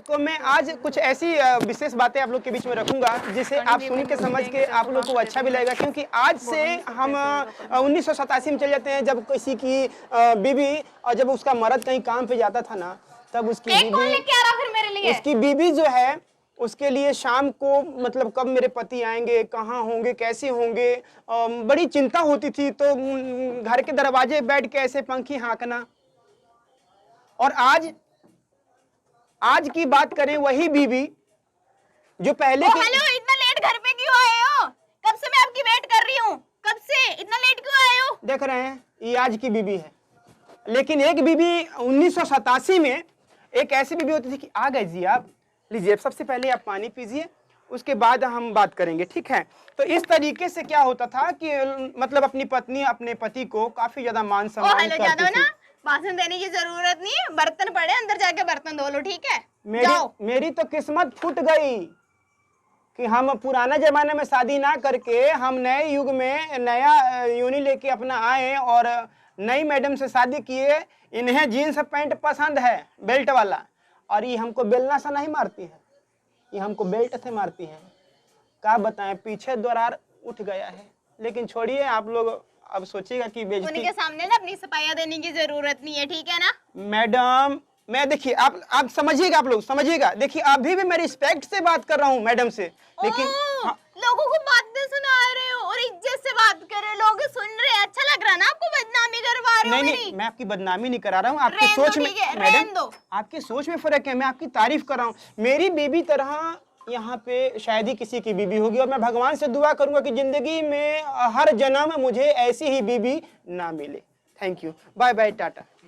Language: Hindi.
तो मैं आज कुछ ऐसी विशेष बातें आप लोग के बीच में रखूंगा जिसे आप सुन के समझ के आप लोग को अच्छा भी लगेगा, क्योंकि आज से हम 1987 में चले जाते हैं, जब किसी की बीवी और जब उसका मर्द कहीं काम पे जाता था ना, तब उसकी बीवी जो है उसके लिए शाम को मतलब कब मेरे पति आएंगे, कहाँ होंगे, कैसे होंगे, बड़ी चिंता होती थी। तो घर के दरवाजे बैठ के ऐसे पंखी हाँकना। और आज की बात करें, वही बीवी जो पहले हेलो, इतना लेट घर पे क्यों आए हो? कब से मैं आपकी वेट कर रही हूँ, कब से इतना लेट क्यों आए हो? देख रहे हैं, ये आज की बीवी है। लेकिन एक बीवी 1987 में एक ऐसी बीवी होती थी कि आ गए जी, आप लीजिए, सबसे पहले आप पानी पीजिए, उसके बाद हम बात करेंगे, ठीक है। तो इस तरीके से क्या होता था कि मतलब अपनी पत्नी अपने पति को काफी ज्यादा मान सम्मान करती थी। भाषण देने की जरूरत नहीं है, बर्तन पड़े अंदर जाके बर्तन धो लो, ठीक है? मेरी तो किस्मत फूट गई कि हम पुराना जमाने में शादी ना करके हम नए युग में नया यूनि लेके अपना आए और नई मैडम से शादी किए। इन्हें जीन्स पैंट पसंद है बेल्ट वाला, और ये हमको बेलना सा नहीं मारती है, ये हमको बेल्ट से मारती है। क्या बताएं, पीछे दरार उठ गया है। लेकिन छोड़िए, आप लोग अब सोचिएगा कि बेइज्जती उनके सामने ना अपनी सफाइयां देने की जरूरत नहीं है, ठीक है ना मैडम। मैं देखिए, आप समझिएगा, आप लोग समझिएगा। देखिए, अभी भी मैं रिस्पेक्ट से बात कर रहा हूँ मैडम से, लेकिन लोगों को बातें सुना रहे हो और इज्जत से बात कर रहे हो, लोग सुन रहे हैं, अच्छा लग रहा है ना आपको? बदनामी करवा रहे हो मेरी? नहीं, मैं आपकी बदनामी नहीं करा रहा हूँ, आपकी सोच में मैडम, आपकी सोच में फर्क है। मैं आपकी तारीफ कर रहा हूँ। मेरी बीबी तरह यहाँ पे शायद ही किसी की बीबी होगी, और मैं भगवान से दुआ करूंगा कि जिंदगी में हर जन्म मुझे ऐसी ही बीबी ना मिले। Thank you, bye bye, Tata.